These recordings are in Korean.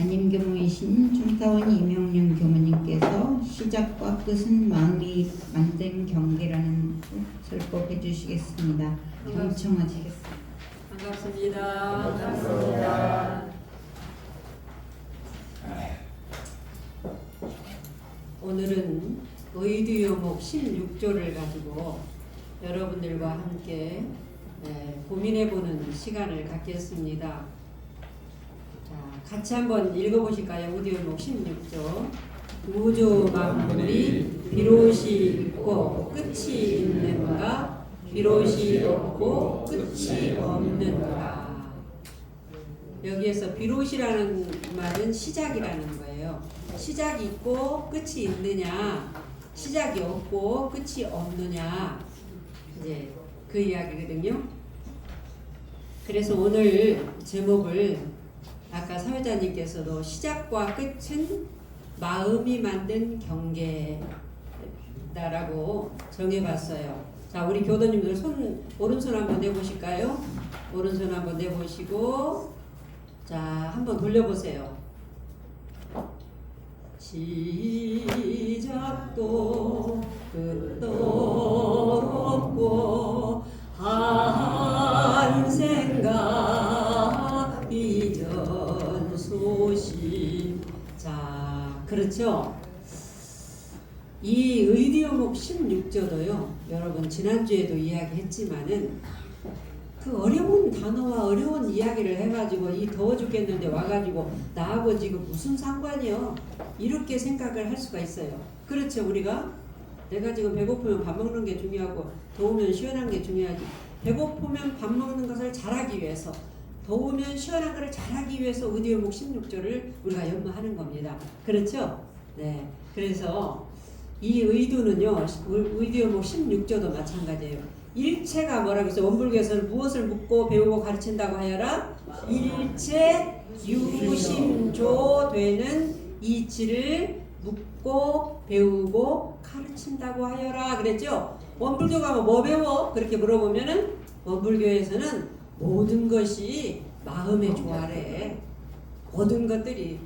담임교무이신 중타원 이명륜 교무님께서 시작과 끝은 마음이 만든 경계라는 설법해 주시겠습니다. 경청하시겠습니다. 반갑습니다. 반갑습니다. 오늘은 의두요목 16조를 가지고 여러분들과 함께 고민해보는 시간을 갖겠습니다. 자, 같이 한번 읽어보실까요? 의두요목 16조. 우주 만물이 비롯이 있고 끝이 있는가? 비롯이 없고 끝이 없는가? 여기에서 비롯이라는 말은 시작이라는 거예요. 시작이 있고 끝이 있느냐, 시작이 없고 끝이 없느냐, 이제 그 이야기거든요. 그래서 오늘 제목을 아까 사회자님께서도 시작과 끝은 마음이 만든 경계다라고 정해봤어요. 자, 우리 교도님들 오른손 한번 내보실까요? 오른손 한번 내보시고, 자, 한번 돌려보세요. 시작도 끝도 없고 한 생각 이전 소식. 자, 그렇죠? 이 의두요목 16조도요, 여러분 지난주에도 이야기했지만은 그 어려운 단어와 어려운 이야기를 해가지고 이 더워 죽겠는데 와가지고 나하고 지금 무슨 상관이요? 이렇게 생각을 할 수가 있어요. 그렇죠? 우리가 내가 지금 배고프면 밥 먹는 게 중요하고 더우면 시원한 게 중요하지. 배고프면 밥 먹는 것을 잘하기 위해서, 더우면 시원한 것을 잘하기 위해서 의두요목 16조를 우리가 연마하는 겁니다. 그렇죠? 네. 그래서 이 의두는요, 의두요목 16조도 마찬가지예요. 일체가 뭐라고 했어요? 원불교에서는 무엇을 묻고 배우고 가르친다고 하여라? 일체 유심조 되는 이치를 묻고 배우고 가르친다고 하여라 그랬죠? 원불교가 뭐 배워? 그렇게 물어보면은 원불교에서는 모든 것이 마음의 조화래. 모든 것들이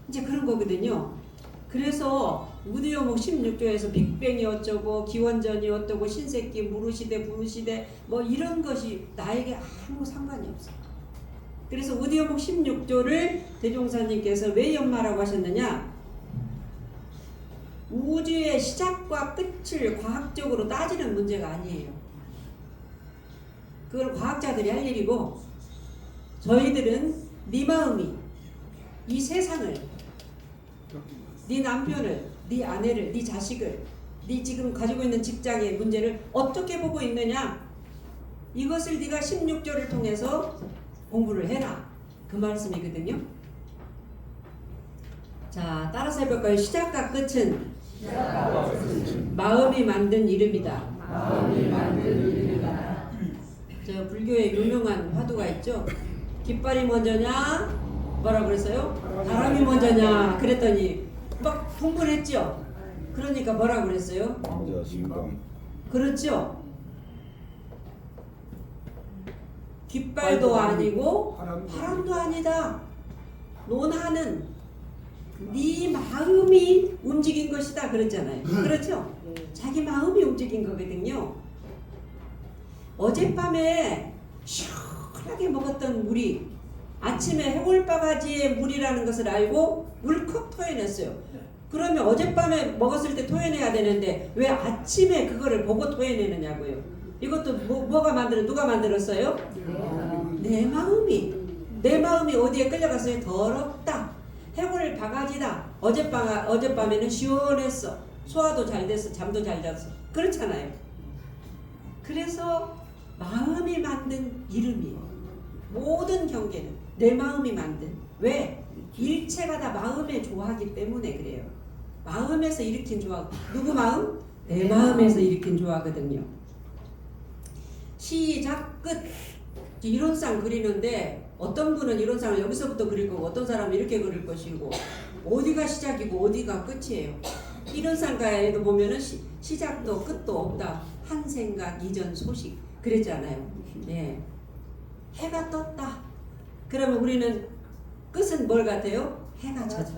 이제 그런 거거든요. 그래서 의두요목 16조에서 빅뱅이 어쩌고 기원전이 어떠고 신세기 무르시대 부르시대 뭐 이런 것이 나에게 아무 상관이 없어. 그래서 의두요목 16조를 대종사님께서 왜 연마라고 하셨느냐? 우주의 시작과 끝을 과학적으로 따지는 문제가 아니에요. 그걸 과학자들이 할 일이고, 저희들은 네 마음이 이 세상을, 네 남편을, 네 아내를, 네 자식을, 네 지금 가지고 있는 직장의 문제를 어떻게 보고 있느냐, 이것을 네가 16조를 통해서 공부를 해라, 그 말씀이거든요. 자, 따라서 해볼까요? 시작과 끝은 마음이 만든 이름이다. 마음이 만든 이름이다. 저 불교에 유명한 화두가 있죠. 깃발이 먼저냐, 뭐라 그랬어요? 바람이 먼저냐 그랬더니 막 흥분했죠. 그러니까 뭐라 그랬어요? 그렇죠. 깃발도 아니고 바람도 아니다. 논하는 네 마음이 움직인 것이다 그랬잖아요. 그렇죠? 자기 마음이 움직인 거거든요. 어젯밤에 시원하게 먹었던 물이 아침에 해골바가지의 물이라는 것을 알고 울컥 토해냈어요. 그러면 어젯밤에 먹었을 때 토해내야 되는데 왜 아침에 그거를 보고 토해내느냐고요. 이것도 뭐가 누가 만들었어요? 내 마음이. 내 마음이 어디에 끌려갔어요? 더럽다. 해골바가지다. 어젯밤에는 시원했어. 소화도 잘 됐어. 잠도 잘 잤어. 그렇잖아요. 그래서 마음이 만든 이름이에요. 모든 경계는 내 마음이 만든. 왜? 일체가 다 마음에 조화하기 때문에 그래요. 마음에서 일으킨 조화. 누구 마음? 내 마음에서 일으킨 조화거든요. 시작 끝. 이론상 그리는데 어떤 분은 이론상을 여기서부터 그릴 거고 어떤 사람은 이렇게 그릴 것이고 어디가 시작이고 어디가 끝이에요. 이론상가에도 보면은 시작도 끝도 없다. 한 생각 이전 소식 그랬잖아요. 예. 해가 떴다. 그러면 우리는 끝은 뭘 같아요? 해가 졌다.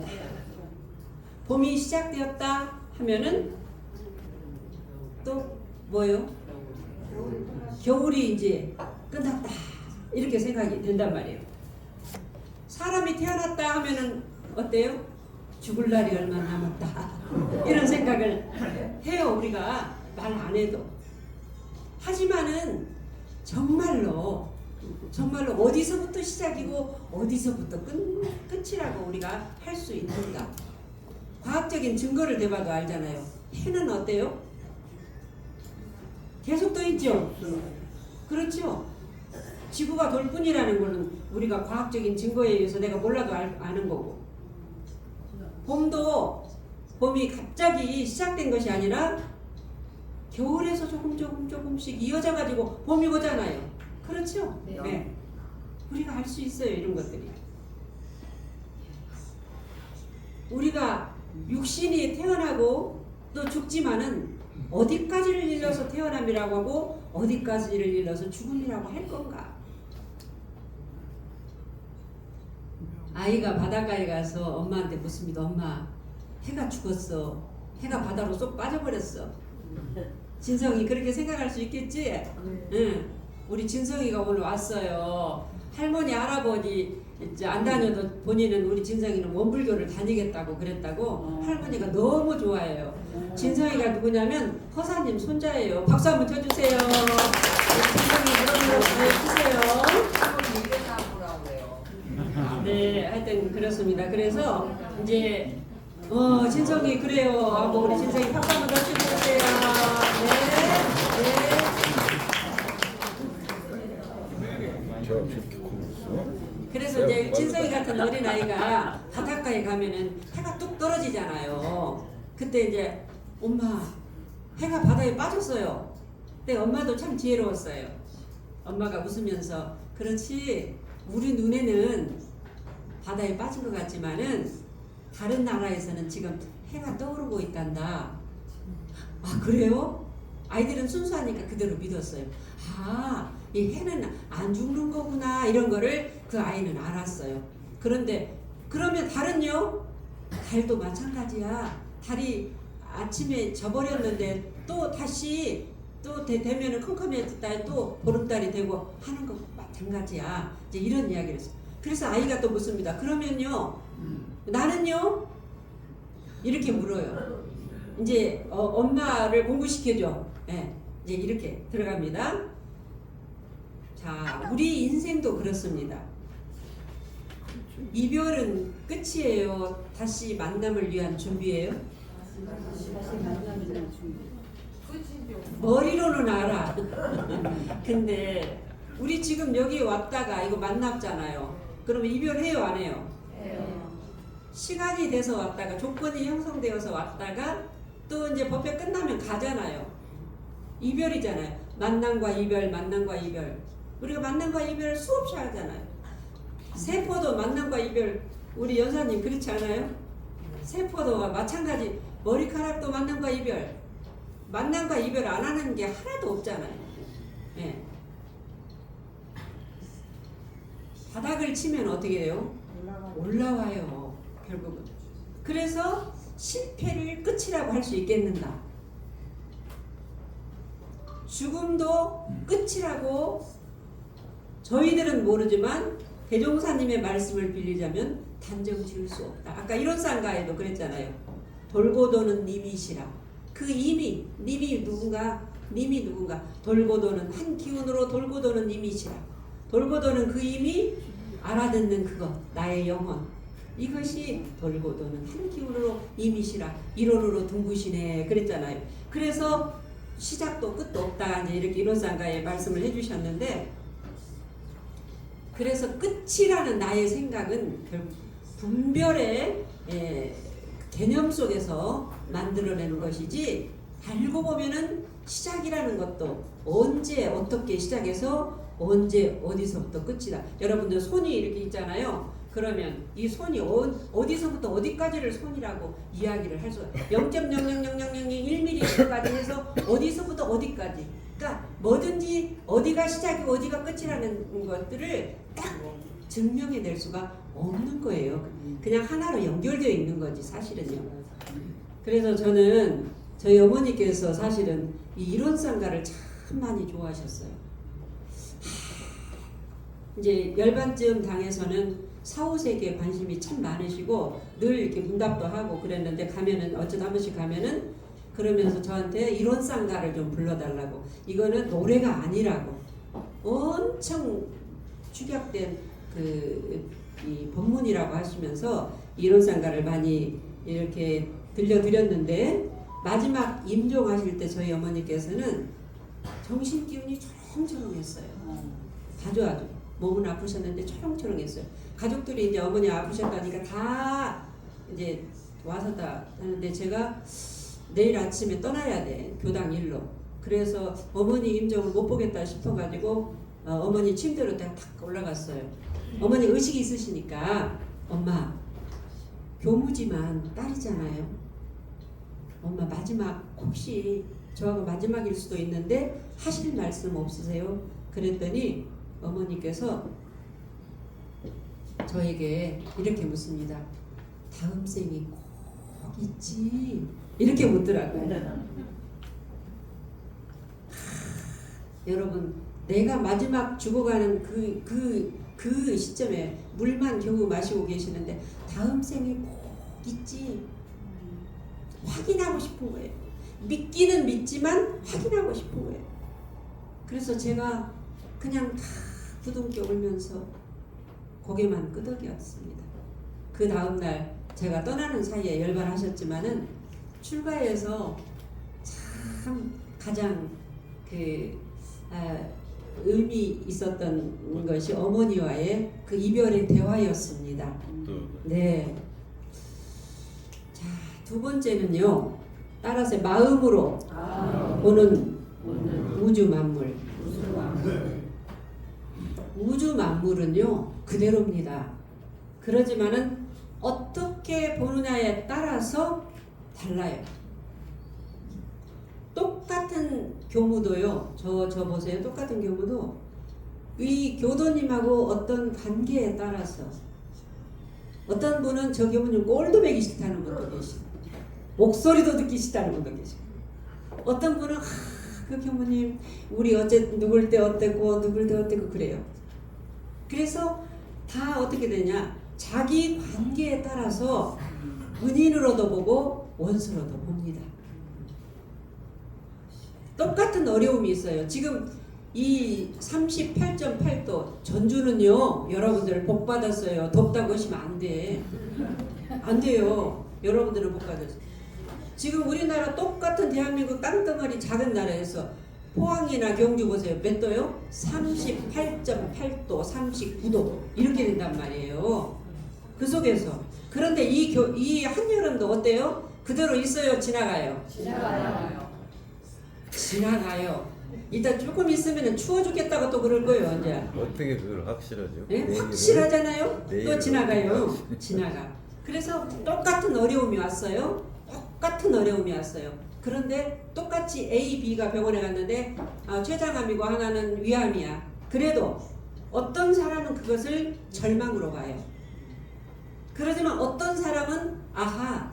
봄이 시작되었다 하면은 또 뭐예요? 겨울이 이제 끝났다. 이렇게 생각이 된단 말이에요. 사람이 태어났다 하면은 어때요? 죽을 날이 얼마 남았다. 이런 생각을 해요. 우리가 말 안 해도. 하지만은 정말로 어디서부터 시작이고 어디서부터 끝이라고 우리가 할 수 있는가? 과학적인 증거를 대봐도 알잖아요. 해는 어때요? 계속 떠 있죠? 그렇죠? 지구가 돌 뿐이라는 거는 우리가 과학적인 증거에 의해서 내가 몰라도 아는 거고, 봄이 갑자기 시작된 것이 아니라 겨울에서 조금씩 이어져 가지고 봄이 오잖아요. 그렇죠? 네. 우리가 알 수 있어요. 이런 것들이. 우리가 육신이 태어나고 또 죽지만은 어디까지를 일러서 태어남이라고 하고 어디까지를 일러서 죽음이라고 할 건가? 아이가 바닷가에 가서 엄마한테 묻습니다. 엄마, 해가 죽었어. 해가 바다로 쏙 빠져버렸어. 진성이 그렇게 생각할 수 있겠지? 응. 우리 진성이가 오늘 왔어요. 할머니, 할아버지 이제 안 다녀도 본인은 우리 진성이는 원불교를 다니겠다고 그랬다고 할머니가 너무 좋아해요. 진성이가 누구냐면 허사님 손자예요. 박수 한번 쳐주세요. 진성이 물어보세요. 네, 하여튼 그렇습니다. 그래서 이제 진성이 그래요 하고 우리 진성이 박수 한번 더 쳐주세요. 그래서 이제 진성이 같은 어린아이가 바닷가에 가면은 해가 뚝 떨어지잖아요. 그때 이제 엄마, 해가 바다에 빠졌어요. 근데 엄마도 참 지혜로웠어요. 엄마가 웃으면서 그렇지, 우리 눈에는 바다에 빠진 것 같지만은 다른 나라에서는 지금 해가 떠오르고 있단다. 아, 그래요? 아이들은 순수하니까 그대로 믿었어요. 아, 이 해는 안 죽는 거구나, 이런 거를 그 아이는 알았어요. 그런데 그러면 달은요? 달도 마찬가지야. 달이 아침에 져버렸는데 또 다시 또 되면은 컴컴해졌다 또 보름달이 되고 하는 거 마찬가지야. 이제 이런 이야기를 했어요. 그래서 아이가 또 묻습니다. 그러면요, 나는요? 이렇게 물어요. 이제 엄마를 공부시켜줘. 네, 이제 이렇게 들어갑니다. 자, 우리 인생도 그렇습니다. 이별은 끝이에요? 다시 만남을 위한 준비예요? 머리로는 알아. 근데 우리 지금 여기 왔다가 이거 만났잖아요. 그러면 이별해요, 안 해요? 시간이 돼서 왔다가 조건이 형성되어서 왔다가 또 이제 법회 끝나면 가잖아요. 이별이잖아요. 만남과 이별, 만남과 이별. 우리가 만남과 이별 수없이 하잖아요. 세포도 만남과 이별, 우리 연사님 그렇지 않아요? 세포도 마찬가지. 머리카락도 만남과 이별. 만남과 이별 안 하는 게 하나도 없잖아요. 네. 바닥을 치면 어떻게 돼요? 올라와요. 결국은. 그래서 실패를 끝이라고 할 수 있겠는가? 죽음도 끝이라고 저희들은 모르지만 대종사님의 말씀을 빌리자면 단정 지을 수 없다. 아까 이론상가에도 그랬잖아요. 돌고 도는 님이시라. 그 님이 누군가? 님이 누군가? 돌고 도는 한 기운으로 돌고 도는 님이시라. 돌고 도는 그 힘이 알아듣는 그것, 나의 영혼. 이것이 돌고 도는 한 기운으로 임이시라. 이론으로 둥구시네. 그랬잖아요. 그래서 시작도 끝도 없다. 이제 이렇게 이론상가에 말씀을 해주셨는데, 그래서 끝이라는 나의 생각은 결국 분별의 개념 속에서 만들어내는 것이지, 알고 보면은 시작이라는 것도 언제 어떻게 시작해서 언제 어디서부터 끝이다. 여러분들 손이 이렇게 있잖아요. 그러면 이 손이 어디서부터 어디까지를 손이라고 이야기를 할 수가 0.0000001mm까지 해서 어디서부터 어디까지. 그러니까 뭐든지 어디가 시작이고 어디가 끝이라는 것들을 딱 증명해낼 수가 없는 거예요. 그냥 하나로 연결되어 있는 거지 사실은요. 그래서 저는 저희 어머니께서 사실은 이 이론상가를 참 많이 좋아하셨어요. 이제 열반쯤 당에서는 사후세계에 관심이 참 많으시고 늘 이렇게 문답도 하고 그랬는데 가면은 어쩌다 한 번씩 가면은 그러면서 저한테 이론상가를 좀 불러달라고. 이거는 노래가 아니라고. 엄청 축약된 이 법문이라고 하시면서 이론상가를 많이 이렇게 들려드렸는데 마지막 임종하실 때 저희 어머니께서는 정신 기운이 초롱초롱했어요. 아주 몸은 아프셨는데 초롱초롱했어요. 가족들이 이제 어머니 아프셨다니까 다 이제 와서 다 하는데 제가 내일 아침에 떠나야 돼 교당 일로. 그래서 어머니 임종을 못 보겠다 싶어가지고 어머니 침대로 딱 올라갔어요. 어머니 의식이 있으시니까 엄마 교무지만 딸이잖아요. 엄마 마지막 혹시 저하고 마지막일 수도 있는데 하실 말씀 없으세요? 그랬더니 어머니께서 저에게 이렇게 묻습니다. 다음 생이 꼭 있지? 이렇게 묻더라고요. 여러분 내가 마지막 죽어가는 그 시점에 물만 겨우 마시고 계시는데 다음 생이 꼭 있지? 확인하고 싶은 거예요. 믿기는 믿지만 확인하고 싶은 거예요. 그래서 제가 그냥 다 부둥켜 울면서 고개만 끄덕였습니다. 그 다음날 제가 떠나는 사이에 열반하셨지만은 출가해서 참 가장 의미 있었던 것이 어머니와의 그 이별의 대화였습니다. 네. 자, 두 번째는요. 따라서 마음으로 보는 우주 만물. 우주 만물은요 그대로입니다. 그러지만은 어떻게 보느냐에 따라서 달라요. 똑같은 교무도요. 저 보세요. 똑같은 교무도 이 교도님하고 어떤 관계에 따라서 어떤 분은 저 교무님 꼴도 보기 싫다는 분도 계시고 목소리도 듣기 싫다는 분도 계시고 어떤 분은 그 교무님 우리 어째 누굴 때 어땠고 누굴 때 어땠고 그래요. 그래서 다 어떻게 되냐 자기 관계에 따라서 은인으로도 보고 원수로도 봅니다. 똑같은 어려움이 있어요. 지금 이 38.8도 전주는요 여러분들 복 받았어요. 덥다고 하시면 안 돼. 안 돼요. 여러분들은 복 받았어요. 지금 우리나라 똑같은 대한민국 땅덩어리 작은 나라에서 포항이나 경주 보세요. 몇 도요? 38.8도, 39도 이렇게 된단 말이에요. 그 속에서 그런데 이 한여름도 어때요? 그대로 있어요? 지나가요? 지나가요. 일단 조금 있으면 추워 죽겠다고 또 그럴 거예요. 언제? 어떻게 그걸 확실하죠? 네? 확실하잖아요. 또 내일은 지나가요. 지나가. 그래서 똑같은 어려움이 왔어요. 똑같은 어려움이 왔어요. 그런데 똑같이 A, B가 병원에 갔는데 췌장암이고 하나는 위암이야. 그래도 어떤 사람은 그것을 절망으로 봐요. 그러지만 어떤 사람은 아하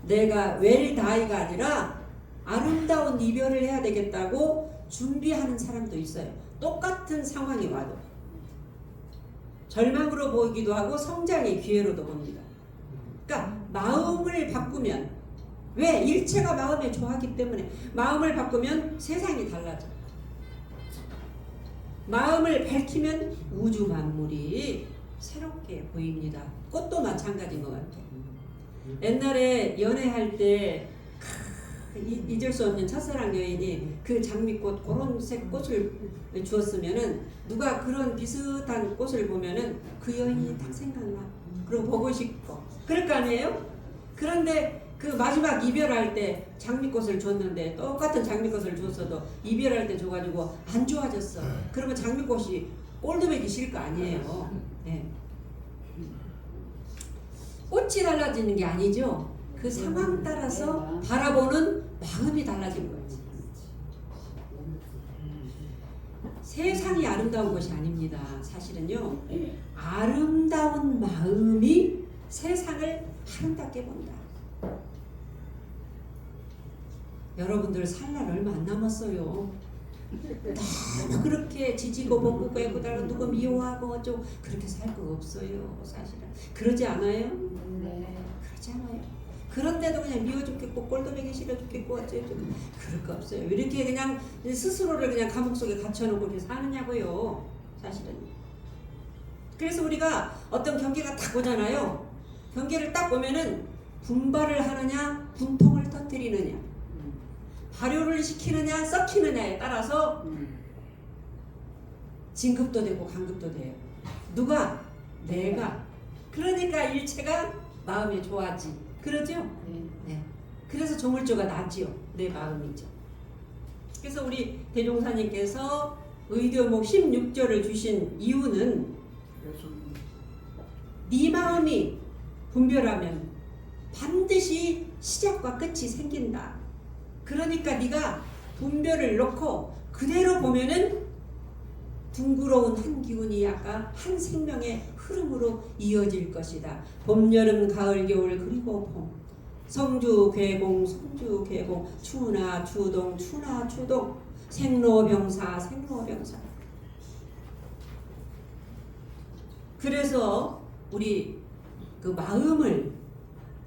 내가 웰다이가 아니라 아름다운 이별을 해야 되겠다고 준비하는 사람도 있어요. 똑같은 상황이 와도 절망으로 보기도 하고 성장의 기회로도 봅니다. 그러니까 마음을 바꾸면 왜? 일체가 마음에 좋아하기 때문에 마음을 바꾸면 세상이 달라져. 마음을 밝히면 우주 만물이 새롭게 보입니다. 꽃도 마찬가지인 것 같아요. 옛날에 연애할 때 잊을 수 없는 첫사랑 여인이 그 장미꽃 그런 색 꽃을 주었으면은 누가 그런 비슷한 꽃을 보면은 그 여인이 딱 생각나. 그리고 보고 싶고 그럴 거 아니에요? 그런데 그 마지막 이별할 때 장미꽃을 줬는데 똑같은 장미꽃을 줬어도 이별할 때 줘가지고 안 좋아졌어. 그러면 장미꽃이 꼴도 보기 싫을 거 아니에요. 네. 꽃이 달라지는 게 아니죠. 그 상황 따라서 바라보는 마음이 달라진 거지. 세상이 아름다운 것이 아닙니다. 사실은요. 아름다운 마음이 세상을 아름답게 본다. 여러분들 살 날 얼마 안 남았어요. 너무 그렇게 지지고 볶고 애고달고 누구 미워하고 어쩌고 그렇게 살 거 없어요. 사실은 그러지 않아요? 그러지 않아요. 그런데도 그냥 미워 죽겠고 꼴도 보기 싫어 죽겠고 어쩌고 그럴 거 없어요. 왜 이렇게 그냥 스스로를 그냥 감옥 속에 갇혀놓고 이렇게 사느냐고요. 사실은. 그래서 우리가 어떤 경계가 딱 오잖아요. 경계를 딱 보면은 분발을 하느냐 분통을 터뜨리느냐 발효를 시키느냐 썩히느냐에 따라서 진급도 되고 간급도 돼요. 누가? 내가. 그러니까 일체가 마음이 좋아지. 그러죠? 네. 그래서 조물주가 나지요. 내 마음이죠. 그래서 우리 대종사님께서 의료목 16절을 주신 이유는 네 마음이 분별하면 반드시 시작과 끝이 생긴다. 그러니까 네가 분별을 놓고 그대로 보면은 둥그러운 한 기운이 아까 한 생명의 흐름으로 이어질 것이다. 봄, 여름, 가을, 겨울 그리고 봄. 성주, 괴공, 성주, 괴공. 추나, 추동, 추나, 추동. 생로병사, 생로병사. 그래서 우리 그 마음을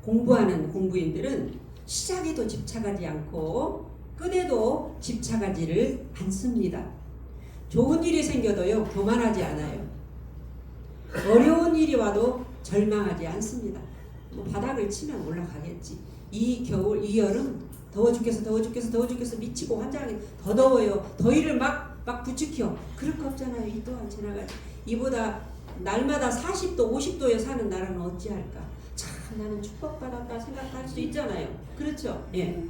공부하는 공부인들은 시작에도 집착하지 않고 끝에도 집착하지를 않습니다. 좋은 일이 생겨도요 교만하지 않아요. 어려운 일이 와도 절망하지 않습니다. 뭐 바닥을 치면 올라가겠지. 이 겨울, 이 여름 더워 죽겠어, 더워 죽겠어, 더워 죽겠어 미치고 환장하게 더 더워요. 더위를 막 부추겨. 그럴 거 없잖아요. 이 또한 지나가지. 이보다 날마다 40도, 50도에 사는 나라는 어찌할까? 참 나는 축복받았다 생각할 수 있잖아요. 그렇죠? 예.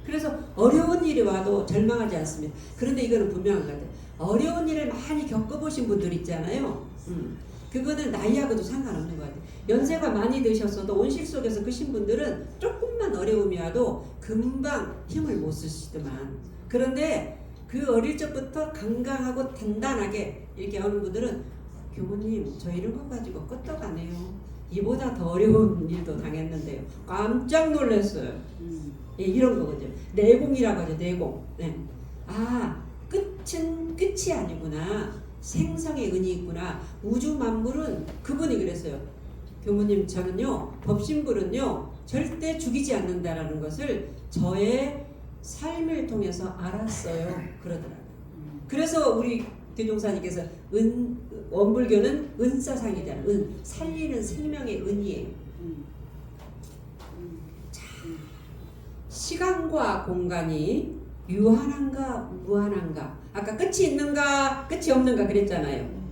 그래서 어려운 일이 와도 절망하지 않습니다. 그런데 이거는 분명한 것 같아요. 어려운 일을 많이 겪어보신 분들 있잖아요. 그거는 나이하고도 상관없는 것 같아요. 연세가 많이 드셨어도 온실 속에서 크신 분들은 조금만 어려움이 와도 금방 힘을 못 쓰시더만. 그런데 그 어릴 적부터 건강하고 단단하게 이렇게 하는 분들은 교모님 저 이런 거 가지고 끄떡하네요. 이보다 더 어려운 일도 당했는데요. 깜짝 놀랐어요. 예, 이런 거거든요. 내공이라고 하죠. 내공. 네. 아, 끝은 끝이 아니구나. 생성의 은이 있구나. 우주 만물은 그분이 그랬어요. 교무님 저는요 법신불은요 절대 죽이지 않는다라는 것을 저의 삶을 통해서 알았어요. 그러더라고요. 그래서 우리 대종사님께서 원불교는 은사상이잖아요. 은 살리는 생명의 은이에요. 자, 시간과 공간이 유한한가 무한한가. 아까 끝이 있는가 끝이 없는가 그랬잖아요.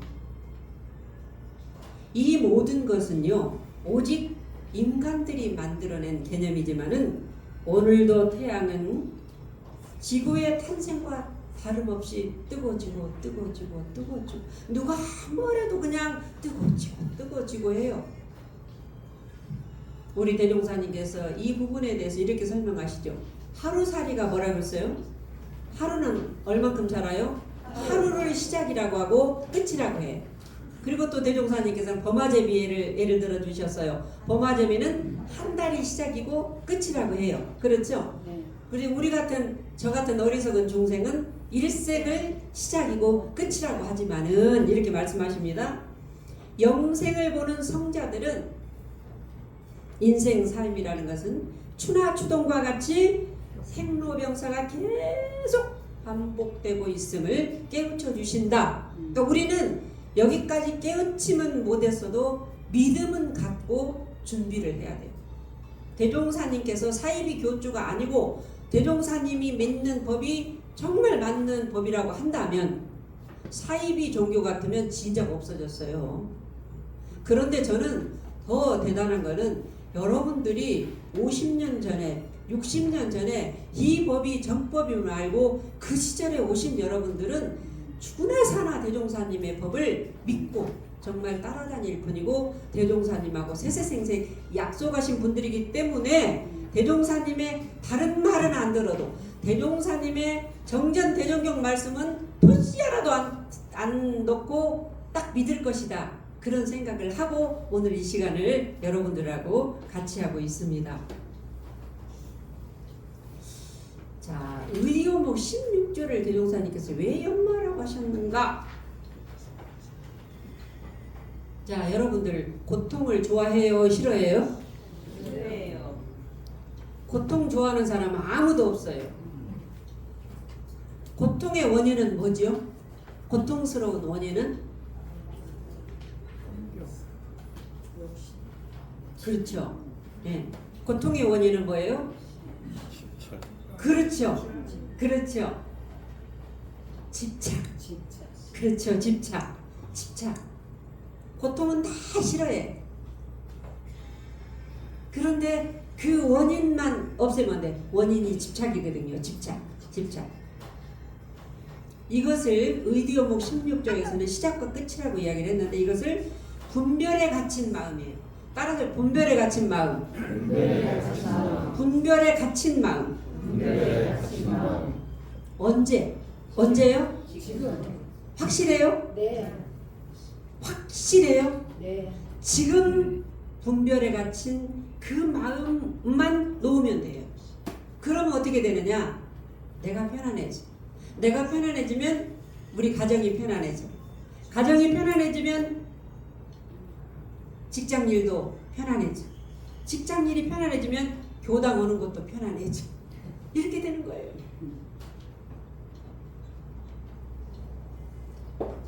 이 모든 것은요 오직 인간들이 만들어낸 개념이지만은 오늘도 태양은 지구의 탄생과 다름없이 뜨거워지고 뜨거워지고 뜨거워지고 누가 뭐래도 그냥 뜨거워지고 해요. 우리 대종사님께서 이 부분에 대해서 이렇게 설명하시죠. 하루살이가 뭐라고 했어요? 하루는 얼만큼 살아요? 하루를 시작이라고 하고 끝이라고 해요. 그리고 또 대종사님께서는 범아제비를 예를 들어 주셨어요. 범아제비는 한 달이 시작이고 끝이라고 해요. 그렇죠? 그리고 우리 같은 저 같은 어리석은 중생은 일생을 시작이고 끝이라고 하지만은 이렇게 말씀하십니다. 영생을 보는 성자들은 인생 삶이라는 것은 추나 추동과 같이 생로병사가 계속 반복되고 있음을 깨우쳐 주신다. 그러니까 우리는 여기까지 깨우침은 못했어도 믿음은 갖고 준비를 해야 돼요. 대종사님께서 사이비 교주가 아니고 대종사님이 믿는 법이 정말 맞는 법이라고 한다면 사이비 종교 같으면 진작 없어졌어요. 그런데 저는 더 대단한 거는 여러분들이 50년 전에 60년 전에 이 법이 정법임을 알고 그 시절에 오신 여러분들은 죽으나 사나 대종사님의 법을 믿고 정말 따라다닐 분이고 대종사님하고 세세생생 약속하신 분들이기 때문에 대종사님의 다른 말은 안 들어도 대종사님의 정전 대종경 말씀은 토시 하나도 안 넣고 딱 믿을 것이다. 그런 생각을 하고 오늘 이 시간을 여러분들하고 같이 하고 있습니다. 자, 의리오목 16조를 대종사님께서 왜 연마라고 하셨는가? 자, 여러분들 고통을 좋아해요? 싫어해요? 그래요. 고통 좋아하는 사람은 아무도 없어요. 고통의 원인은 뭐지요? 고통스러운 원인은? 그렇죠. 예. 고통의 원인은 뭐예요? 그렇죠. 그렇죠. 집착. 그렇죠. 집착. 고통은 다 싫어해. 그런데 그 원인만 없애면 돼. 원인이 집착이거든요. 집착. 이것을 의디오목 16조에서는 시작과 끝이라고 이야기를 했는데 이것을 분별에 갇힌 마음이에요. 따라서 분별에 갇힌 마음. 분별에 갇힌 마음. 언제요? 지금. 확실해요? 네. 확실해요? 네. 지금 분별에 갇힌 그 마음만 놓으면 돼요. 그러면 어떻게 되느냐? 내가 편안해져. 내가 편안해지면 우리 가정이 편안해져. 가정이 편안해지면 직장일도 편안해져. 직장일이 편안해지면 교당 오는 것도 편안해져. 이렇게 되는 거예요.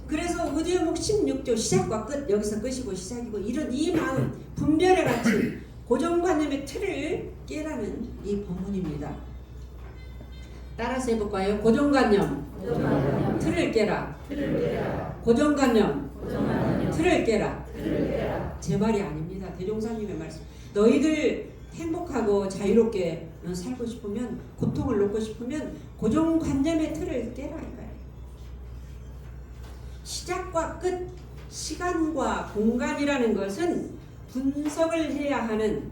그래서 의디오목 16조 시작과 끝, 여기서 끝이고 시작이고 이런 이 마음 분별에 갇힌 고정관념의 틀을 깨라는 이 본문입니다. 따라서 해볼까요? 고정관념 틀을 깨라. 고정관념 틀을 깨라. 제 말이 아닙니다. 대종사님의 말씀. 너희들 행복하고 자유롭게 살고 싶으면, 고통을 놓고 싶으면 고정관념의 틀을 깨라 이거예요. 시작과 끝, 시간과 공간이라는 것은 분석을 해야 하는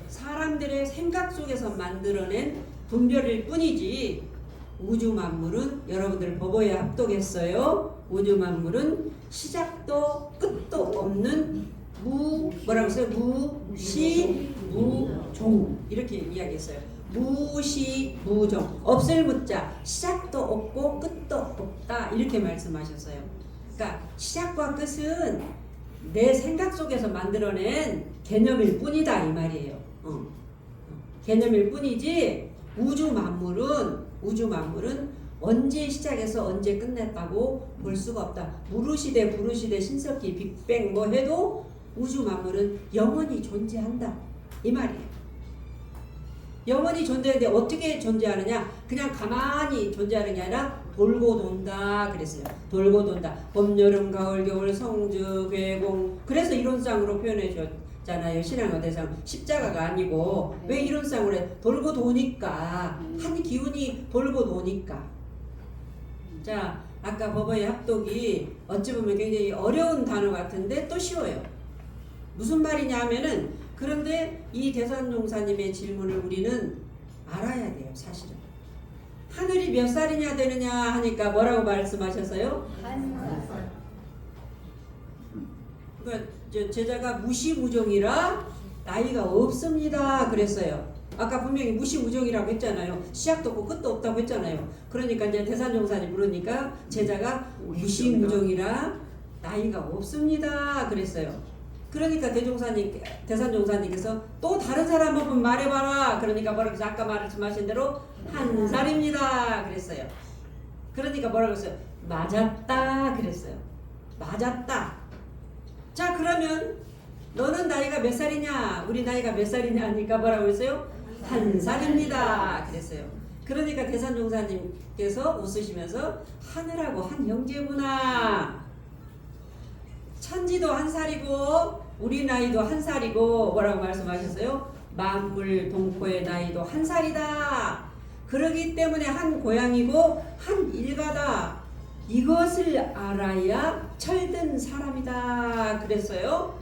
사람들의 생각 속에서 만들어낸 분별일 뿐이지, 우주 만물은 여러분들 법어에 합독했어요. 우주 만물은 시작도 끝도 없는 뭐라고 했어요? 무시무종 이렇게 이야기했어요. 무시무종, 없을 무자, 시작도 없고 끝도 없다 이렇게 말씀하셨어요. 그러니까 시작과 끝은 내 생각 속에서 만들어낸 개념일 뿐이다 이 말이에요. 개념일 뿐이지 우주 만물은 언제 시작해서 언제 끝냈다고 볼 수가 없다. 무르시대 부르시대 신석기 빅뱅 뭐 해도 우주 만물은 영원히 존재한다 이 말이에요. 영원히 존재하는데 어떻게 존재하느냐? 그냥 가만히 존재하는 게 아니라 돌고 돈다 그랬어요. 돌고 돈다. 봄, 여름, 가을, 겨울, 성주, 괴공. 그래서 이론상으로 표현해 줬잖아요. 신앙의 대상. 십자가가 아니고 왜 이론상으로 해? 돌고 도니까. 한 기운이 돌고 도니까. 자, 아까 법어의 합독이 어찌 보면 굉장히 어려운 단어 같은데 또 쉬워요. 무슨 말이냐 하면은, 그런데 이 대산종사님의 질문을 우리는 알아야 돼요. 사실은 하늘이 몇 살이냐 되느냐 하니까 뭐라고 말씀하셨어요? 한 살. 그러니까 제자가 무시무종이라 나이가 없습니다 그랬어요. 아까 분명히 무시무종이라고 했잖아요. 시작도 없고 끝도 없다고 했잖아요. 그러니까 이제 대산종사님 부르니까 제자가 무시무종이라 나이가 없습니다 그랬어요. 그러니까 대산종사님께서 또 다른 사람 한번 말해봐라. 그러니까 뭐라고 했어요? 아까 말씀하신 대로 한 살입니다 그랬어요. 그러니까 뭐라고 했어요? 맞았다 그랬어요. 맞았다. 자, 그러면 너는 나이가 몇 살이냐? 우리 나이가 몇 살이냐 하니까 뭐라고 했어요? 한 살입니다 그랬어요. 그러니까 대산종사님께서 웃으시면서 하늘하고 한 형제구나. 천지도 한 살이고 우리 나이도 한 살이고 뭐라고 말씀하셨어요? 만물 동포의 나이도 한 살이다. 그러기 때문에 한 고향이고 한 일가다. 이것을 알아야 철든 사람이다 그랬어요.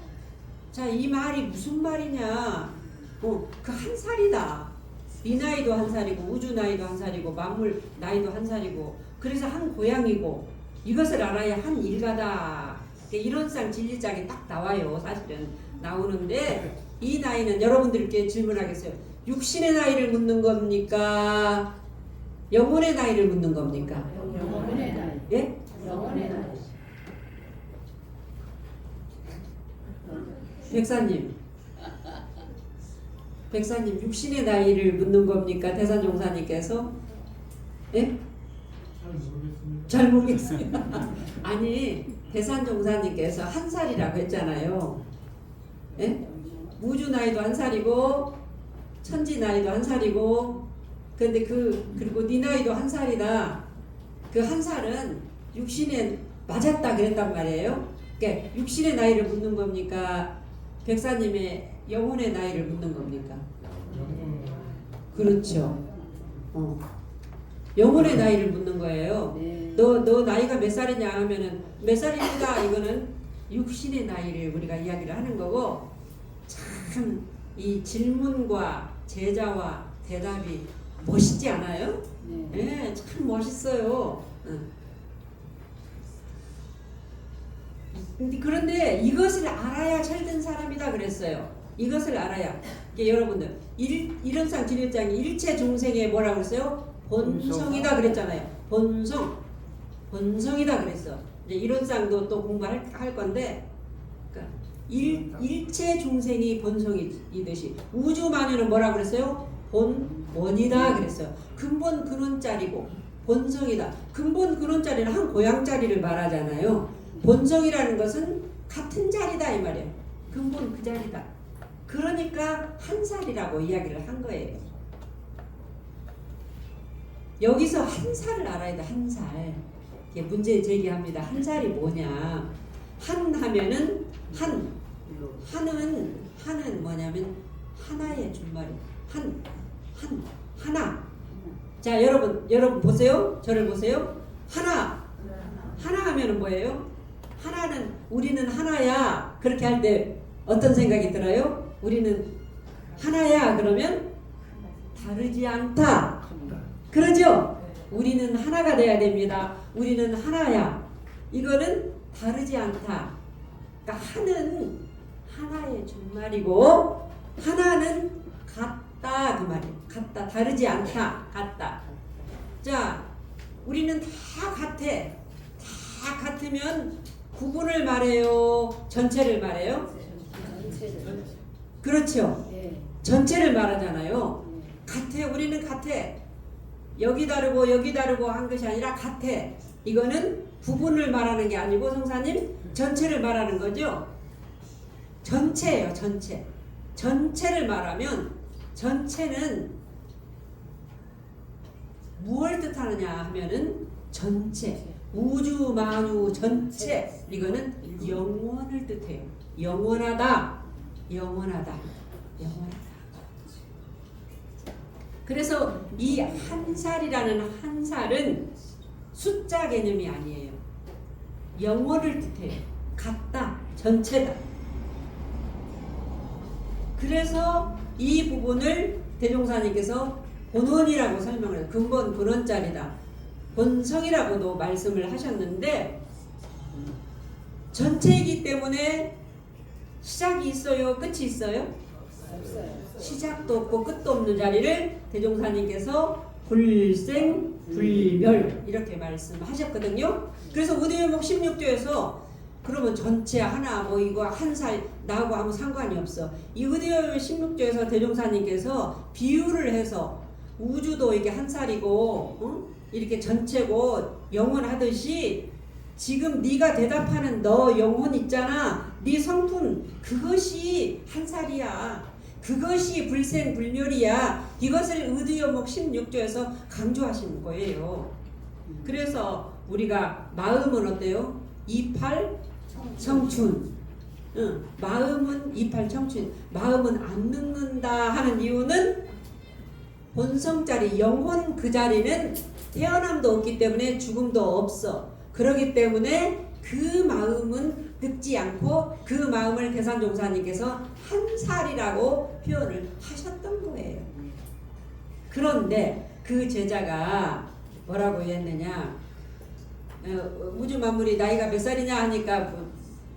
자, 이 말이 무슨 말이냐? 그 한 살이다. 네 나이도 한 살이고 우주 나이도 한 살이고 만물 나이도 한 살이고 그래서 한 고향이고 이것을 알아야 한 일가다. 이론상 진리장에 딱 나와요. 사실은 나오는데 이 나이는 여러분들께 질문하겠어요. 육신의 나이를 묻는 겁니까? 영혼의 나이를 묻는 겁니까? 영혼의 나이. 예? 영혼의 나이. 백사님 육신의 나이를 묻는 겁니까? 대산종사님께서? 예? 잘 모르겠습니다. 아니 대산종사님께서 한 살이라고 했잖아요. 예? 우주 나이도 한 살이고 천지 나이도 한 살이고 근데 그리고 네 나이도 한 살이다. 그 한 살은 육신에 맞았다 그랬단 말이에요. 그러니까 육신의 나이를 묻는 겁니까? 백사님의 영혼의 나이를 묻는 겁니까? 그렇죠. 영혼의 나이를 묻는 거예요. 네. 너 나이가 몇 살이냐 하면은 몇 살입니다. 이거는 육신의 나이를 우리가 이야기를 하는 거고 참 이 질문과 제자와 대답이 멋있지 않아요? 네. 예, 참 멋있어요. 그런데 이것을 알아야 철든 사람이다 그랬어요. 이것을 알아야. 여러분들 이론상 진일장이 일체 중생의 뭐라고 그랬어요? 본성이다 그랬잖아요. 본성이다 그랬어. 이제 이론상도 또 공부할 건데, 그러니까 일체 중생이 본성이듯이 우주 만유는 뭐라고 그랬어요? 본원이다 그랬어요. 근본 근원짜리고 본성이다. 근본 근원짜리는 한 고향짜리를 말하잖아요. 본성이라는 것은 같은 자리다 이 말이에요. 근본 그 자리다. 그러니까 한 살이라고 이야기를 한 거예요. 여기서 한 살을 알아야 돼. 한 살. 문제 제기합니다. 한 살이 뭐냐? 한 하면은 한은 뭐냐면 하나의 준말이 하나. 자, 여러분 보세요. 저를 보세요. 하나 하면은 뭐예요? 하나는 우리는 하나야. 그렇게 할 때 어떤 생각이 들어요? 우리는 하나야. 그러면 다르지 않다. 그러죠? 우리는 하나가 돼야 됩니다. 우리는 하나야. 이거는 다르지 않다. 그러니까 하는 하나의 준말이고 하나는 같다 그 말이에요. 같다. 다르지 않다. 같다. 자, 우리는 다 같아. 다 같으면 구분을 말해요? 전체를 말해요? 그렇죠. 네. 전체를 말하잖아요. 같아. 우리는 같아. 여기 다르고 한 것이 아니라 같아. 이거는 구분을 말하는 게 아니고 성사님 전체를 말하는 거죠. 전체예요. 전체를 말하면 전체는 무엇을 뜻하느냐 하면은 전체 우주 만유 전체 이거는 영원을 뜻해요. 영원하다. 그래서 이 한 살이라는 한 살은 숫자 개념이 아니에요. 영원을 뜻해요. 같다. 전체다. 그래서 이 부분을 대종사님께서 본원이라고 설명을 해요. 근본 근원짜리다. 본성이라고도 말씀을 하셨는데 전체이기 때문에 시작이 있어요? 끝이 있어요? 없어요. 시작도 없고 끝도 없는 자리를 대종사님께서 불생불멸 이렇게 말씀하셨거든요. 그래서 의대묘목 16조에서 그러면 전체 하나 뭐 이거 한 살 나하고 아무 상관이 없어. 이 의대묘목 16조에서 대종사님께서 비유를 해서 우주도 이게 한 살이고 이렇게 전체고 영원하듯이 지금 네가 대답하는 너 영혼 있잖아. 네 성품 그것이 한 살이야. 그것이 불생불멸이야. 이것을 의두여목 16조에서 강조하신 거예요. 그래서 우리가 마음은 어때요? 이팔 청춘. 마음은 이팔 청춘. 마음은 안 늙는다 하는 이유는 본성자리 영혼 그 자리는 태어남도 없기 때문에 죽음도 없어. 그러기 때문에 그 마음은 늙지 않고 그 마음을 대산종사님께서 한 살이라고 표현을 하셨던 거예요. 그런데 그 제자가 뭐라고 했느냐, 우주 만물이 나이가 몇 살이냐 하니까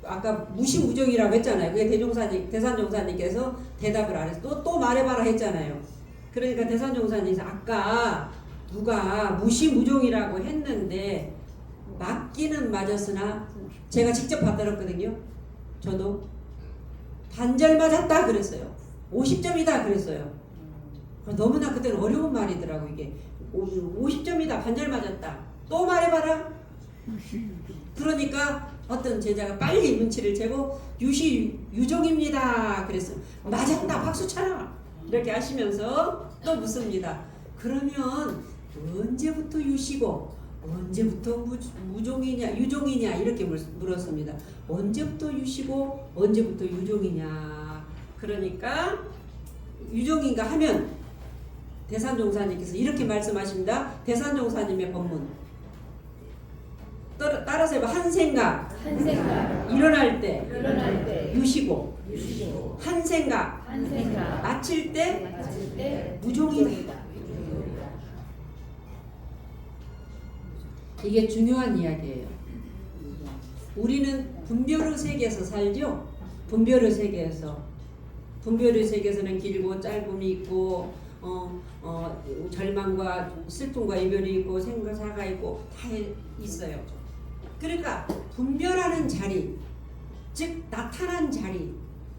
아까 무시무종이라고 했잖아요. 그게 대산종사님께서 대답을 안 해서 또 말해봐라 했잖아요. 그러니까 대산종사님께서 아까 누가 무시무종이라고 했는데 맞기는 맞았으나 제가 직접 받들었거든요. 저도 반절 맞았다 그랬어요. 50점이다 그랬어요. 너무나 그때는 어려운 말이더라고. 이게 50점이다 반절 맞았다 또 말해봐라. 그러니까 어떤 제자가 빨리 눈치를 채고 유시유종입니다 그랬어요. 맞았다 박수 쳐라 이렇게 하시면서 또 묻습니다. 그러면 언제부터 유시고 언제부터 유종이냐 이렇게 물었습니다. 언제부터 유시고 언제부터 유종이냐. 그러니까 유종인가 하면 대산종사님께서 이렇게 말씀하십니다. 대산종사님의 법문 따라서 해봐. 한 생각 일어날 때 유시고 한 생각 마칠 때 무종이다. 이게 중요한 이야기예요. 우리는 분별의 세계에서 살죠. 분별의 세계에서는 길고 짧음이 있고 절망과 슬픔과 이별이 있고 생사가 있고 다 있어요. 그러니까 분별하는 자리, 즉 나타난 자리,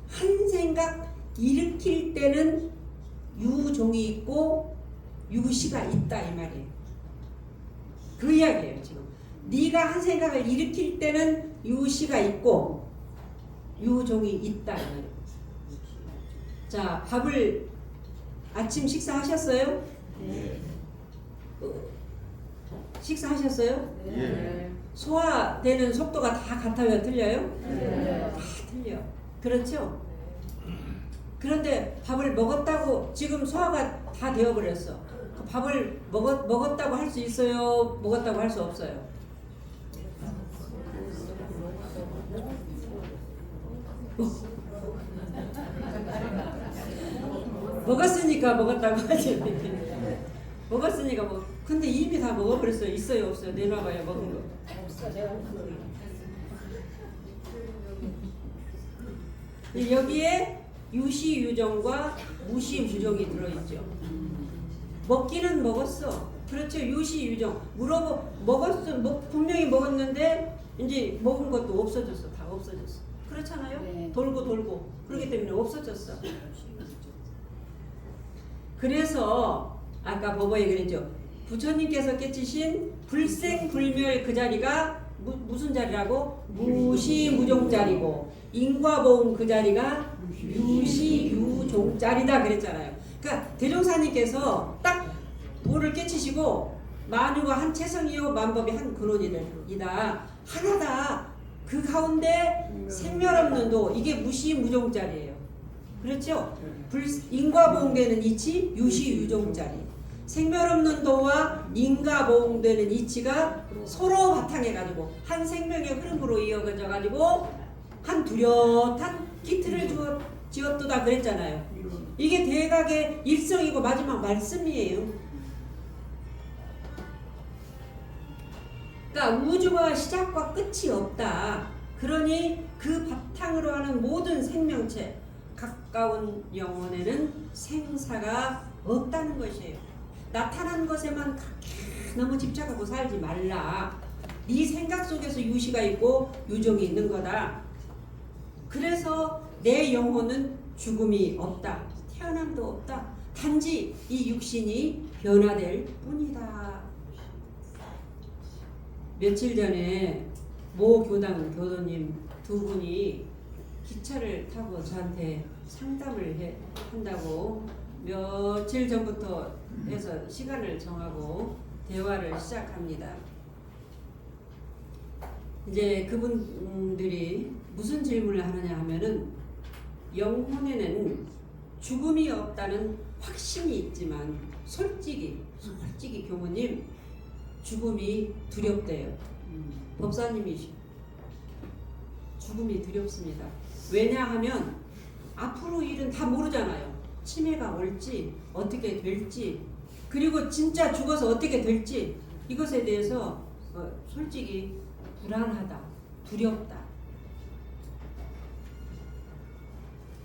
한 생각 일으킬 때는 유종이 있고 유시가 있다 이 말이에요. 그 이야기예요. 지금 네가 한 생각을 일으킬 때는 유시가 있고 유종이 있다 이 말이에요. 자, 밥을 아침 식사하셨어요? 네. 식사하셨어요? 네. 소화되는 속도가 다 같아요? 틀려요? 네. 다 틀려. 그렇죠? 그런데 밥을 먹었다고 지금 소화가 다 되어버렸어. 그 밥을 먹었다고 할 수 있어요? 먹었다고 할 수 없어요? 먹었으니까 먹었다고 하지. 먹었으니까 근데 이미 다 먹어버렸어요. 있어요 없어요? 내놔봐요. 먹은 거. 여기에 유시유종과 무시무종이 들어있죠. 먹기는 먹었어. 그렇죠. 유시유종. 먹었어. 분명히 먹었는데 이제 먹은 것도 없어졌어. 다 없어졌어. 그렇잖아요. 네. 돌고 그렇기 때문에 없어졌어. 그래서 아까 법어에 그랬죠. 부처님께서 깨치신 불생불멸 그 자리가 무슨 자리라고? 무시무종 자리고 인과보험 그 자리가 유시유종 자리다 그랬잖아요. 그러니까 대종사님께서 딱 도를 깨치시고 만유가 한 체성이요 만법이 한 근원이다. 하나다. 그 가운데 생멸없는 도 이게 무시무종 자리예요. 그렇죠? 인과보응되는 이치 유시유종자리. 생멸없는 도와 인과보응되는 이치가 서로 바탕해가지고 한 생명의 흐름으로 이어져가지고 한 뚜렷한 기틀을 지었도다 그랬잖아요. 이게 대각의 일성이고 마지막 말씀이에요. 그러니까 우주가 시작과 끝이 없다. 그러니 그 바탕으로 하는 모든 생명체 가까운 영혼에는 생사가 없다는 것이에요. 나타난 것에만 너무 집착하고 살지 말라. 네 생각 속에서 유시가 있고 유종이 있는 거다. 그래서 내 영혼은 죽음이 없다. 태어남도 없다. 단지 이 육신이 변화될 뿐이다. 며칠 전에 모 교당 교도님 두 분이 기차를 타고 저한테 상담을 한다고 며칠 전부터 해서 시간을 정하고 대화를 시작합니다. 이제 그분들이 무슨 질문을 하느냐 하면은 영혼에는 죽음이 없다는 확신이 있지만 솔직히 교모님 죽음이 두렵대요. 법사님이시. 죽음이 두렵습니다. 왜냐하면 앞으로 일은 다 모르잖아요. 치매가 올지 어떻게 될지 그리고 진짜 죽어서 어떻게 될지 이것에 대해서 솔직히 불안하다, 두렵다.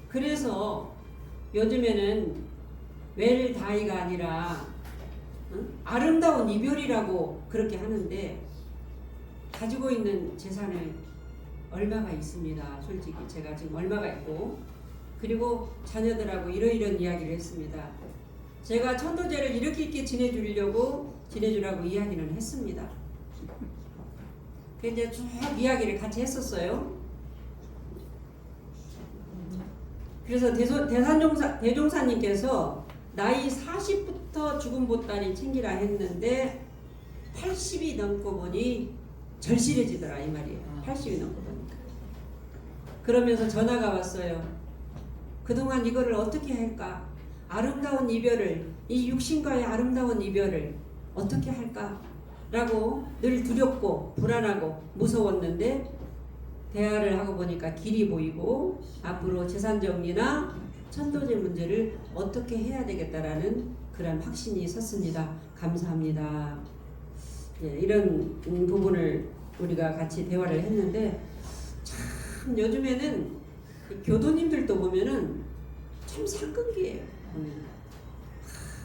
그래서 요즘에는 웰다이가 아니라 아름다운 이별이라고 그렇게 하는데 가지고 있는 재산을 얼마가 있습니다. 솔직히 제가 지금 얼마가 있고 그리고 자녀들하고 이러이런 이야기를 했습니다. 제가 천도제를 이렇게 지내주라고 이야기는 했습니다. 그래서 이제 쭉 이야기를 같이 했었어요. 그래서 대종사님께서 나이 40부터 죽은 보따리 챙기라 했는데 80이 넘고 보니 절실해지더라 이 말이에요. 80이 넘고 보니까. 그러면서 전화가 왔어요. 그동안 이거를 어떻게 할까? 아름다운 이별을, 이 육신과의 아름다운 이별을 어떻게 할까? 라고 늘 두렵고 불안하고 무서웠는데 대화를 하고 보니까 길이 보이고 앞으로 재산 정리나 천도제 문제를 어떻게 해야 되겠다라는 그런 확신이 섰습니다. 감사합니다. 예, 이런 부분을 우리가 같이 대화를 했는데 참 요즘에는 교도님들도 보면은 참 상근기예요.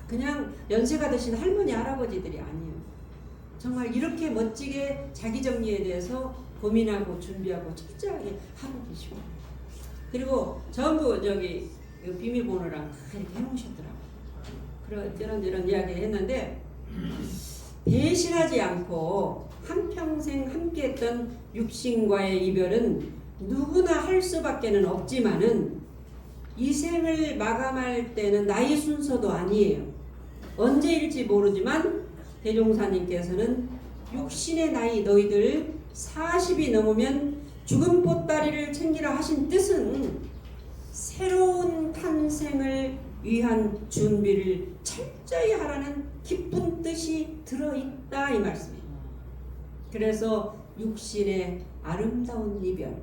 그냥 연세가 드신 할머니 할아버지들이 아니에요. 정말 이렇게 멋지게 자기 정리에 대해서 고민하고 준비하고 철저하게 하고 계시고 그리고 전부 저기 비밀번호랑 다 이렇게 해놓으셨더라고요. 이런 이야기를 했는데 배신하지 않고 한평생 함께했던 육신과의 이별은 누구나 할 수밖에는 없지만은 이 생을 마감할 때는 나이 순서도 아니에요. 언제일지 모르지만 대종사님께서는 육신의 나이 너희들 40이 넘으면 죽은 보따리를 챙기라 하신 뜻은 새로운 탄생을 위한 준비를 철저히 하라는 깊은 뜻이 들어있다 이 말씀이에요. 그래서 육신의 아름다운 이별,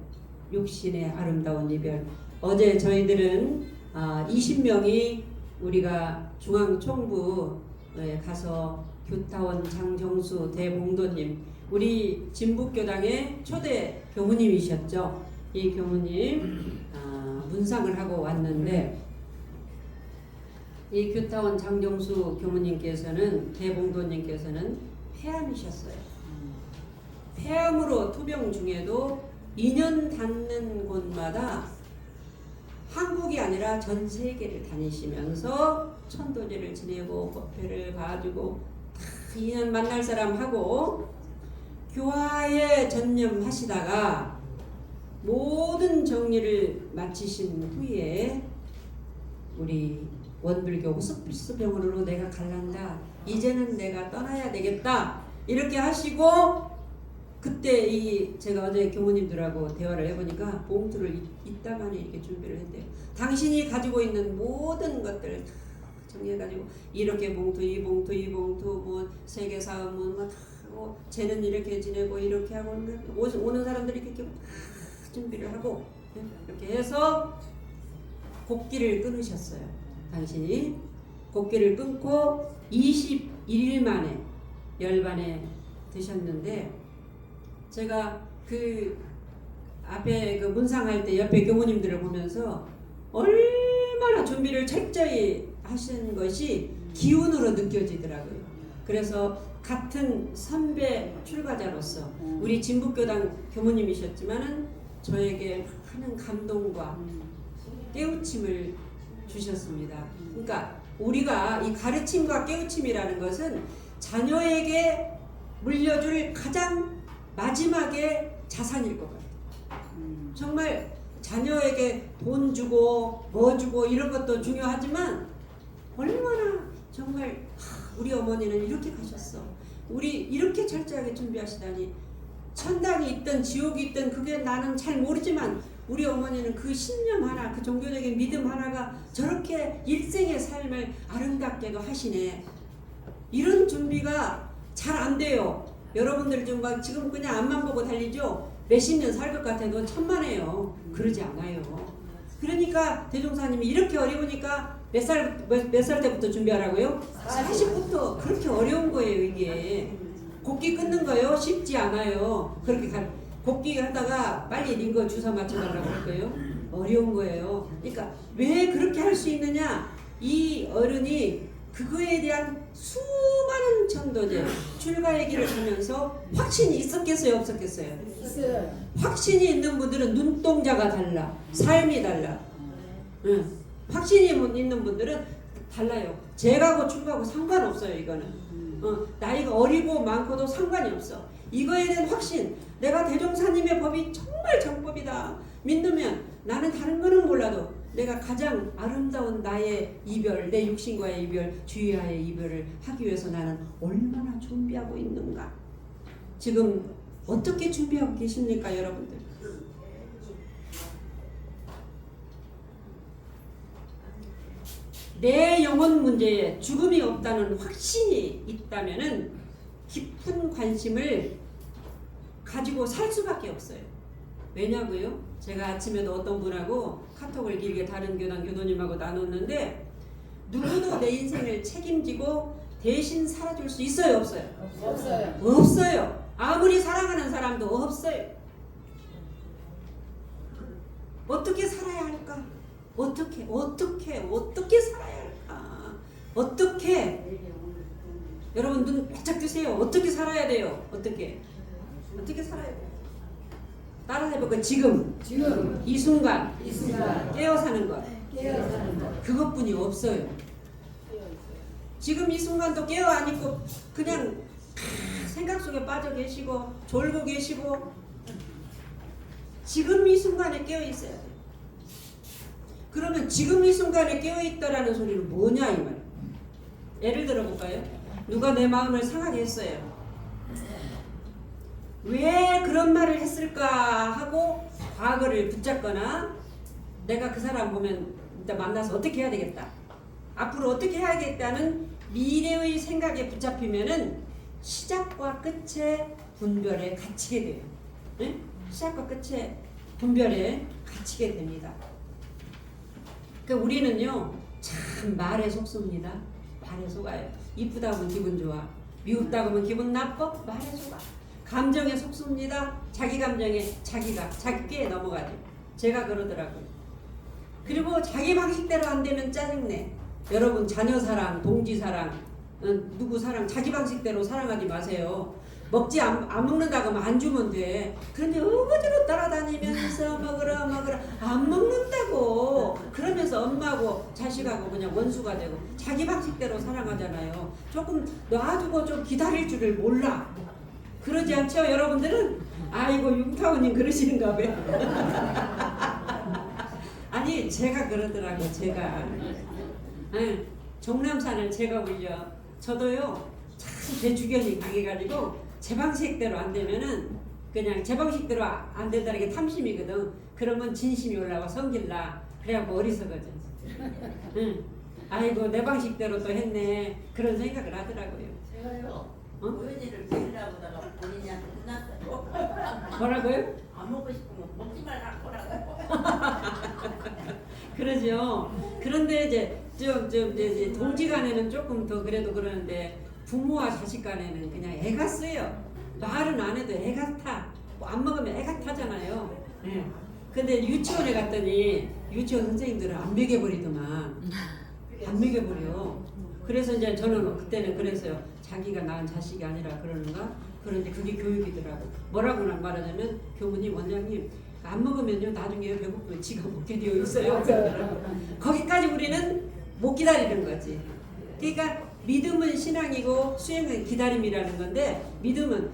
육신의 아름다운 이별. 어제 저희들은 20명이 우리가 중앙총부에 가서 교타원 장정수 대봉도님 우리 진북교당의 초대 교무님이셨죠. 이 교무님 문상을 하고 왔는데 이 교타원 장정수 교무님께서는 대봉도님께서는 폐암이셨어요. 폐암으로 투병 중에도 2년 닿는 곳마다 한국이 아니라 전 세계를 다니시면서 천도제를 지내고 법회를 봐주고 2년 만날 사람 하고 교화에 전념하시다가 모든 정리를 마치신 후에 우리 원불교 호스피스병원으로 내가 갈란다. 이제는 내가 떠나야 되겠다. 이렇게 하시고 그때 제가 어제 교무님들하고 대화를 해보니까 봉투를 이따만에 이렇게 준비를 했대요. 당신이 가지고 있는 모든 것들을 다 정리해가지고 이렇게 봉투, 이 봉투, 이 봉투, 뭐 세계사업 뭐 다 하고 쟤는 이렇게 지내고 이렇게 하고 오는 사람들이 이렇게 다 준비를 하고 이렇게 해서 곡기를 끊으셨어요. 당신이 곡기를 끊고 21일 만에 열반에 드셨는데 제가 그 앞에 그 문상할 때 옆에 교무님들을 보면서 얼마나 준비를 철저히 하신 것이 기운으로 느껴지더라고요. 그래서 같은 선배 출가자로서 우리 진북교당 교무님이셨지만은 저에게 많은 감동과 깨우침을 주셨습니다. 그러니까 우리가 이 가르침과 깨우침이라는 것은 자녀에게 물려줄 가장 마지막에 자산일 것 같아요. 정말 자녀에게 돈 주고 뭐 주고 이런 것도 중요하지만 얼마나 정말 우리 어머니는 이렇게 가셨어. 우리 이렇게 철저하게 준비하시다니 천당이 있든 지옥이 있든 그게 나는 잘 모르지만 우리 어머니는 그 신념 하나 그 종교적인 믿음 하나가 저렇게 일생의 삶을 아름답게도 하시네. 이런 준비가 잘 안 돼요. 여러분들 좀 막 지금 그냥 앞만 보고 달리죠. 몇십 년 살 것 같아도 천만에요. 그러지 않아요. 그러니까 대종사님이 이렇게 어려우니까 몇 살 때부터 준비하라고요? 40부터. 그렇게 어려운 거예요 이게. 곱기 끊는 거요 쉽지 않아요. 그렇게 곱기 하다가 빨리 이거 주사 맞춰달라고 할 거예요. 어려운 거예요. 그러니까 왜 그렇게 할 수 있느냐? 이 어른이 그거에 대한 수많은 전도제 출가의 길을 가면서 확신이 있었겠어요 없었겠어요? 있어요. 확신이 있는 분들은 눈동자가 달라. 삶이 달라. 응. 확신이 있는 분들은 달라요. 제가고 출가고 상관없어요 이거는. 나이가 어리고 많고도 상관이 없어. 이거에 대한 확신. 내가 대종사님의 법이 정말 정법이다. 믿으면 나는 다른 거는 몰라도 내가 가장 아름다운 나의 이별, 내 육신과의 이별, 주의와의 이별을 하기 위해서 나는 얼마나 준비하고 있는가. 지금 어떻게 준비하고 계십니까 여러분들? 내 영혼 문제에 죽음이 없다는 확신이 있다면은 깊은 관심을 가지고 살 수밖에 없어요. 왜냐고요? 제가 아침에도 어떤 분하고 카톡을 길게 다른 교단 교도님하고 나눴는데 누구도 내 인생을 책임지고 대신 살아줄 수 있어요 없어요? 없어요. 없어요. 아무리 사랑하는 사람도 없어요. 어떻게 살아야 할까? 어떻게 살아야 할까? 어떻게? 여러분 눈 바짝 뜨세요. 어떻게 살아야 돼요? 어떻게 살아야 돼요? 따라 해볼까요? 지금 이 순간 깨어 사는 것 그것뿐이 없어요. 지금 이 순간도 깨어 안 있고 그냥 생각 속에 빠져 계시고 졸고 계시고 지금 이 순간에 깨어 있어야 돼요. 그러면 지금 이 순간에 깨어 있다라는 소리는 뭐냐 이 말. 예를 들어 볼까요? 누가 내 마음을 상하게 했어요. 왜 그런 말을 했을까 하고 과거를 붙잡거나 내가 그 사람 보면 일단 만나서 어떻게 해야 되겠다. 앞으로 어떻게 해야겠다는 미래의 생각에 붙잡히면은 시작과 끝의 분별에 갇히게 돼요. 네? 시작과 끝의 분별에 갇히게 됩니다. 그러니까 우리는요 참 말에 속습니다. 말에 속아요. 이쁘다 하면 기분 좋아. 미웠다 하면 기분 나빠. 말에 속아. 감정에 속습니다. 자기 감정에 자기께 넘어가죠. 제가 그러더라고요. 그리고 자기 방식대로 안 되면 짜증내. 여러분 자녀 사랑, 동지 사랑, 누구 사랑 자기 방식대로 사랑하지 마세요. 안 먹는다고 하면 안 주면 돼. 그런데 어거지로 따라다니면서 먹으라 안 먹는다고. 그러면서 엄마하고 자식하고 그냥 원수가 되고 자기 방식대로 사랑하잖아요. 조금 놔두고 좀 기다릴 줄을 몰라. 그러지 않죠 여러분들은? 아이고 융타오님 그러시는가 봐요. 아니 제가 그러더라고. 제가 종남산을 제가 올려. 저도요 참 제 주견이 강해가지고 제 방식대로 안 되면은 그냥 제 방식대로 안 된다는 게 탐심이거든. 그러면 진심이 올라와 성질나. 그래갖고 어리석어져. 아이고 내 방식대로 또 했네. 그런 생각을 하더라고요. 제가요. 어? 오연이를 데리려고 다가 본인한테 혼났어요. 뭐라고요? 안 먹고 싶으면 먹지 말라고 라고. 그러죠. 그런데 이제 이제 동지간에는 조금 더 그래도 그러는데 부모와 자식 간에는 그냥 애가 쓰요. 말은 안 해도 애 같아. 뭐 안 먹으면 애 같아잖아요. 예. 근데 유치원에 갔더니 유치원 선생님들은 안 먹여버리더만. 안 먹여버려. 그래서 이제 저는 그때는 그랬어요. 자기가 낳은 자식이 아니라 그러는가? 그런데 그게 교육이더라고. 뭐라고 말하냐면 교무님, 원장님 안 먹으면요 나중에 배고프면 지가 먹게 되어 있어요. 거기까지 우리는 못 기다리는 거지. 그러니까 믿음은 신앙이고 수행은 기다림이라는 건데 믿음은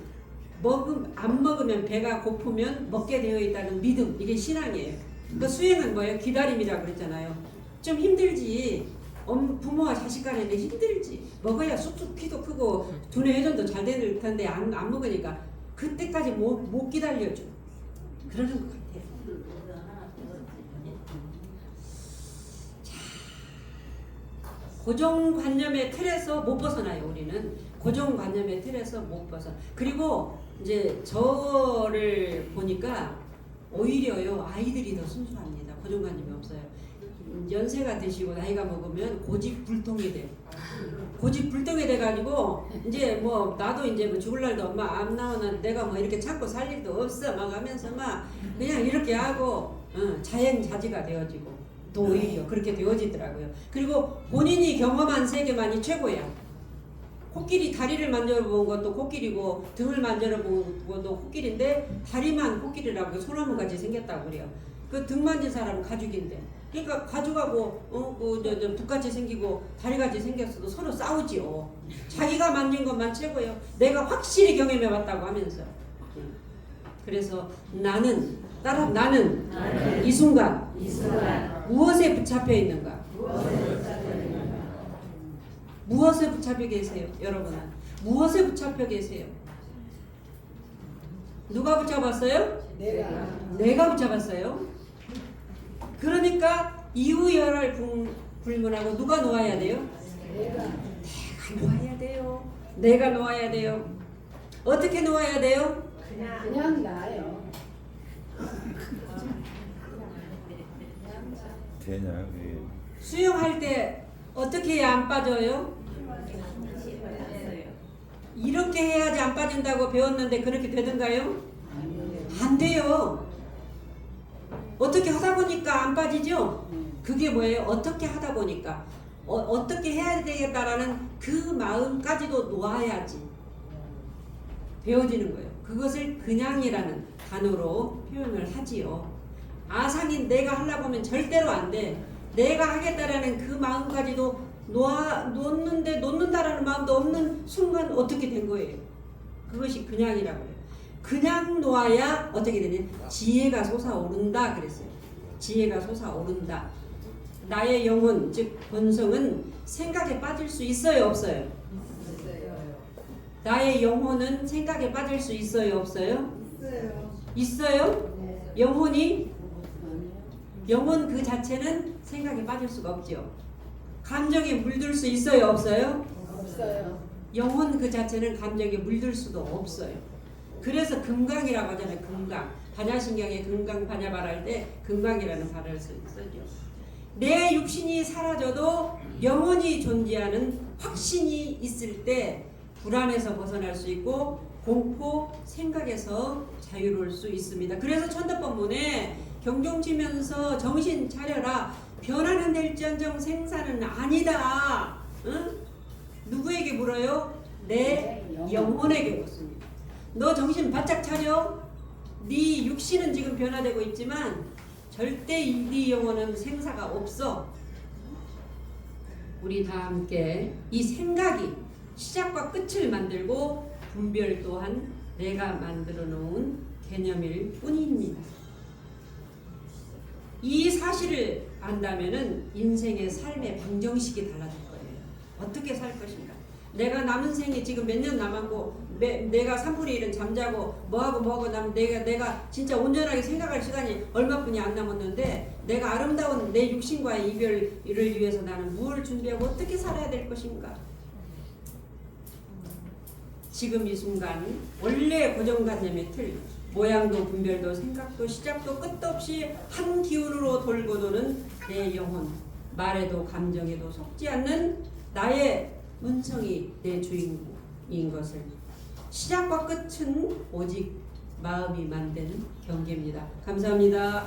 안 먹으면 배가 고프면 먹게 되어 있다는 믿음. 이게 신앙이에요. 그러니까 수행은 뭐예요? 기다림이라고 그랬잖아요. 좀 힘들지. 부모와 자식 간에는 힘들지. 먹어야 쑥쑥 키도 크고 두뇌 회전도 잘 되는 텐데 안 먹으니까 그때까지 못 기다려줘. 그러는 것 같아요. 고정관념의 틀에서 못 벗어나요. 우리는 고정관념의 틀에서 못 벗어. 그리고 이제 저를 보니까 오히려요 아이들이 더 순수합니다. 고정관념이 없어요. 연세가 드시고 나이가 먹으면 고집불통이 돼요. 고집불통이 돼가지고 이제 뭐 나도 이제 뭐 죽을 날도 엄마 안 나오는 내가 뭐 이렇게 찾고 살 일도 없어 막 하면서 막 그냥 이렇게 하고 자연자지가 되어지고 또 오히려 그렇게 되어지더라고요. 그리고 본인이 경험한 세계만이 최고야. 코끼리 다리를 만져본 것도 코끼리고 등을 만져본 것도 코끼리인데 다리만 코끼리라고 소나무 같이 생겼다고 그래요. 그 등 만진 사람은 가죽인데. 그러니까 가죽하고 북같이 생기고 다리같이 생겼어도 서로 싸우지요. 자기가 만진 것만 최고예요. 내가 확실히 경험해봤다고 하면서. 그래서 나는 이 순간 무엇에 붙잡혀 있는가? 무엇에 붙잡혀 계세요, 여러분은? 무엇에 붙잡혀 계세요? 누가 붙잡았어요? 내가 붙잡았어요. 그러니까 이우열을 불문하고 누가 놓아야 돼요? 내가 놓아야 돼요. 내가 놓아야 돼요. 어떻게 놓아야 돼요? 그냥 나요. 되냐 그게. 수영할 때 어떻게 해야 안 빠져요? 이렇게 해야지 안 빠진다고 배웠는데 그렇게 되던가요? 안 돼요. 어떻게 하다 보니까 안 빠지죠? 그게 뭐예요? 어떻게 하다 보니까 어떻게 해야 되겠다라는 그 마음까지도 놓아야지 배워지는 거예요. 그것을 그냥이라는 단어로 표현을 하지요. 아상인 내가 하려고 하면 절대로 안 돼. 내가 하겠다라는 그 마음까지도 놓는다라는 마음도 없는 순간 어떻게 된 거예요? 그것이 그냥이라고 해요. 그냥 놓아야 어떻게 되냐? 지혜가 솟아오른다 그랬어요. 지혜가 솟아오른다. 나의 영혼 즉 본성은 생각에 빠질 수 있어요 없어요? 나의 영혼은 생각에 빠질 수 있어요 없어요? 있어요? 영혼 그 자체는 생각에 빠질 수가 없죠. 감정에 물들 수 있어요 없어요? 없어요. 영혼 그 자체는 감정에 물들 수도 없어요. 그래서 금강이라고 하잖아요. 금강. 반야신경에 금강 반야발할 때 금강이라는 발을 쓰죠. 내 육신이 사라져도 영혼이 존재하는 확신이 있을 때 불안에서 벗어날 수 있고 공포, 생각에서 자유로울 수 있습니다. 그래서 천도법문에 경종치면서 정신 차려라. 변화는 될지언정 생사는 아니다. 응? 누구에게 물어요? 내 영혼에게 묻습니다. 너 정신 바짝 차려. 네 육신은 지금 변화되고 있지만 절대 네 영혼은 생사가 없어. 우리 다 함께 이 생각이 시작과 끝을 만들고 분별 또한 내가 만들어 놓은 개념일 뿐입니다. 이 사실을 안다면은 인생의 삶의 방정식이 달라질 거예요. 어떻게 살 것인가? 내가 남은 생이 지금 몇 년 남았고 내가 3분의 1은 잠자고 뭐하고 나면 내가 진짜 온전하게 생각할 시간이 얼마뿐이 안 남았는데 내가 아름다운 내 육신과의 이별을 위해서 나는 무엇을 준비하고 어떻게 살아야 될 것인가? 지금 이 순간 원래 고정관념의 틀 모양도 분별도 생각도 시작도 끝도 없이 한 기운으로 돌고 도는 내 영혼 말에도 감정에도 속지 않는 나의 본성이 내 주인공인 것을 시작과 끝은 오직 마음이 만드는 경계입니다. 감사합니다.